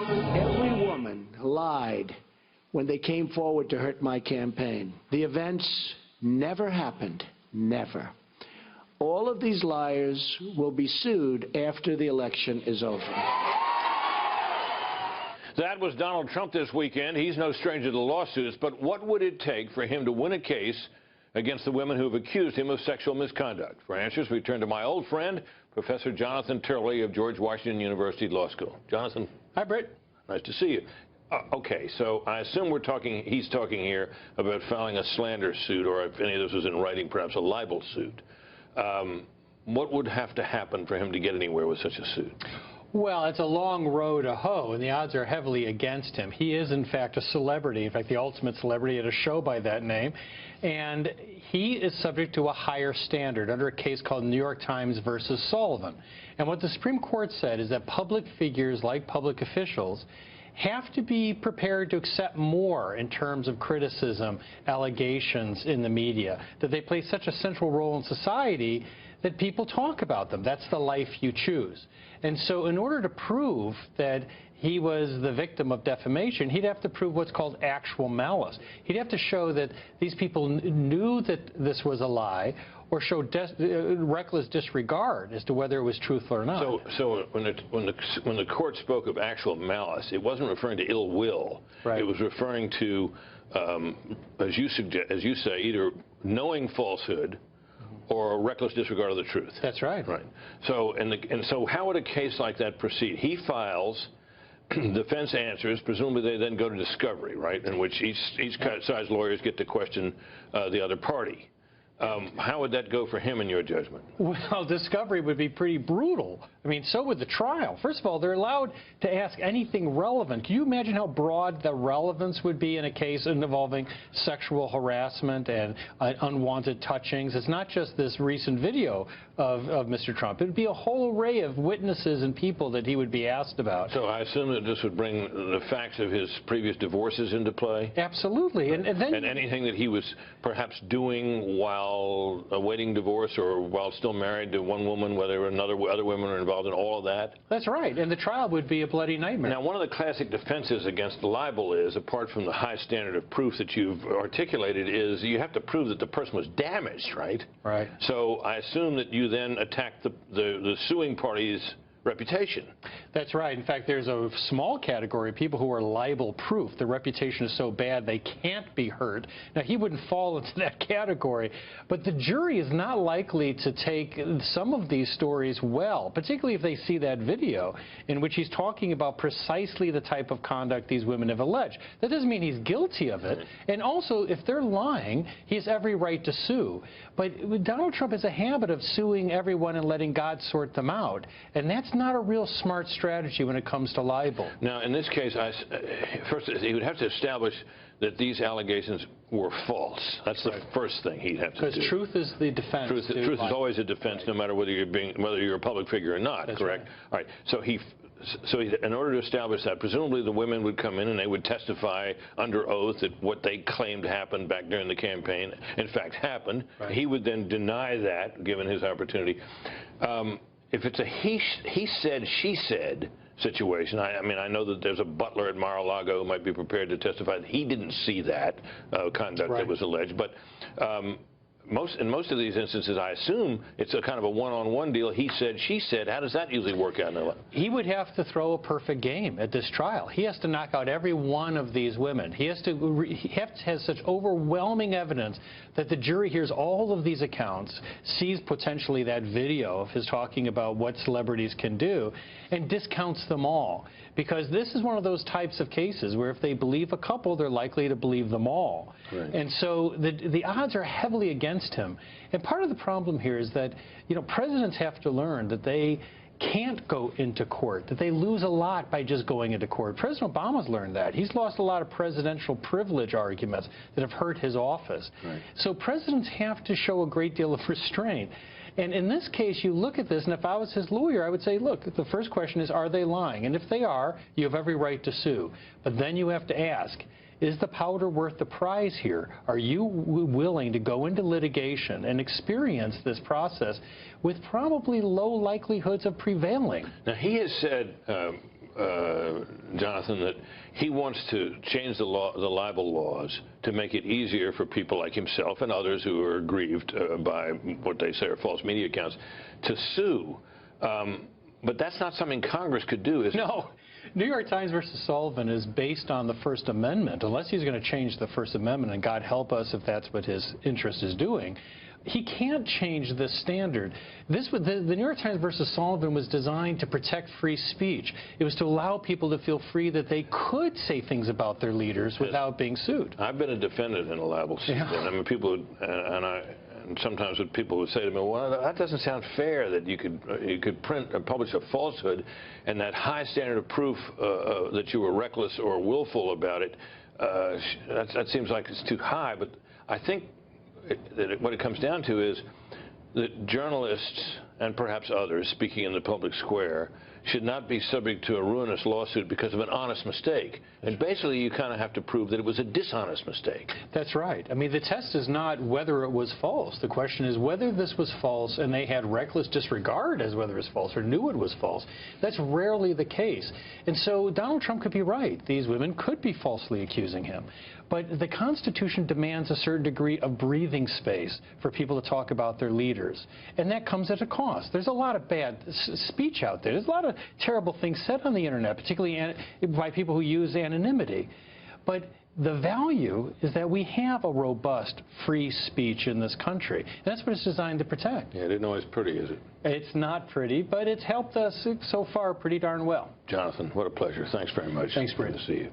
Every woman lied when they came forward to hurt my campaign. The events never happened. Never. All of these liars will be sued after the election is over. That was Donald Trump this weekend. He's no stranger to lawsuits, but what would it take for him to win a case against the women who have accused him of sexual misconduct? For answers, we turn to my old friend, Professor Jonathan Turley of George Washington University Law School. Jonathan. Hi, Britt. Nice to see you. Okay, so I assume he's talking here about filing a slander suit, or if any of this was in writing, perhaps a libel suit. What would have to happen for him to get anywhere with such a suit? Well, it's a long road to hoe, and the odds are heavily against him. He is, in fact, a celebrity, in fact, the ultimate celebrity at a show by that name, and he is subject to a higher standard under a case called New York Times versus Sullivan. And what the Supreme Court said is that public figures, like public officials, have to be prepared to accept more in terms of criticism, allegations in the media, that they play such a central role in society that people talk about them. That's the life you choose. And so in order to prove that he was the victim of defamation, he'd have to prove what's called actual malice. He'd have to show that these people knew that this was a lie, or show reckless disregard as to whether it was truthful or not. So when the court spoke of actual malice, it wasn't referring to ill will. Right. It was referring to, as you say, either knowing falsehood or a reckless disregard of the truth. That's right. Right. So and so how would a case like that proceed? He files. Defense answers, presumably they then go to discovery, right, in which each side's lawyers get to question the other party. How would that go for him in your judgment? Well, discovery would be pretty brutal. I mean, so would the trial. First of all, they're allowed to ask anything relevant. Can you imagine how broad the relevance would be in a case involving sexual harassment and unwanted touchings? It's not just this recent video of Mr. Trump. It would be a whole array of witnesses and people that he would be asked about. So I assume that this would bring the facts of his previous divorces into play? Absolutely. Right. And anything that he was perhaps doing while awaiting divorce or while still married to one woman, whether other women are involved in all of that? That's right. And the trial would be a bloody nightmare. Now, one of the classic defenses against libel is, apart from the high standard of proof that you've articulated, is you have to prove that the person was damaged, right? Right. So I assume that you then attack the suing party's reputation. That's right. In fact, there's a small category of people who are libel-proof. Their reputation is so bad they can't be hurt. Now, he wouldn't fall into that category, but the jury is not likely to take some of these stories well, particularly if they see that video in which he's talking about precisely the type of conduct these women have alleged. That doesn't mean he's guilty of it. And also, if they're lying, he has every right to sue. But Donald Trump has a habit of suing everyone and letting God sort them out. And that's not a real smart strategy when it comes to libel. Now, in this case, first, he would have to establish that these allegations were false. That's the first thing he'd have to do. Because truth is the defense. Truth is always a defense, no matter whether you're a public figure or not. That's correct? Right. All right. So in order to establish that, presumably the women would come in and they would testify under oath that what they claimed happened back during the campaign, in fact, happened. Right. He would then deny that, given his opportunity. If it's a he said, she said situation, I mean, I know that there's a butler at Mar-a-Lago who might be prepared to testify that he didn't see that conduct that was alleged. But in most of these instances, I assume it's a kind of a one-on-one deal. He said, she said. How does that usually work out? He would have to throw a perfect game at this trial. He has to knock out every one of these women. He has such overwhelming evidence that the jury hears all of these accounts, sees potentially that video of his talking about what celebrities can do, and discounts them all. Because this is one of those types of cases where if they believe a couple, they're likely to believe them all. Right. And so the odds are heavily against him. And part of the problem here is that, you know, presidents have to learn that they can't go into court, that they lose a lot by just going into court. President Obama's learned that. He's lost a lot of presidential privilege arguments that have hurt his office. Right. So presidents have to show a great deal of restraint. And in this case, you look at this, and if I was his lawyer, I would say, look, the first question is, are they lying? And if they are, you have every right to sue. But then you have to ask, is the powder worth the prize here? Are you willing to go into litigation and experience this process with probably low likelihoods of prevailing? Now, he has said Jonathan, that he wants to change the libel laws to make it easier for people like himself and others who are aggrieved by what they say are false media accounts to sue. But that's not something Congress could do, is it? No. New York Times versus Sullivan is based on the First Amendment. Unless he's going to change the First Amendment, and God help us if that's what his interest is doing, he can't change this standard. The New York Times versus Sullivan was designed to protect free speech. It was to allow people to feel free that they could say things about their leaders without being sued. I've been a defendant in a libel suit. Yeah. I mean, people would, and sometimes people would say to me, well, that doesn't sound fair that you could print or publish a falsehood and that high standard of proof that you were reckless or willful about it, that seems like it's too high. But I think what it comes down to is that journalists and perhaps others speaking in the public square should not be subject to a ruinous lawsuit because of an honest mistake. And basically, you kind of have to prove that it was a dishonest mistake. That's right. I mean, the test is not whether it was false. The question is whether this was false and they had reckless disregard as whether it was false or knew it was false. That's rarely the case. And so Donald Trump could be right. These women could be falsely accusing him. But the Constitution demands a certain degree of breathing space for people to talk about their leaders. And that comes at a cost. There's a lot of bad speech out there. There's a lot of terrible things said on the Internet, particularly by people who use anonymity. But the value is that we have a robust free speech in this country. And that's what it's designed to protect. Yeah, it isn't always pretty, is it? It's not pretty, but it's helped us so far pretty darn well. Jonathan, what a pleasure. Thanks very much. Thanks, Brent. Good to see you.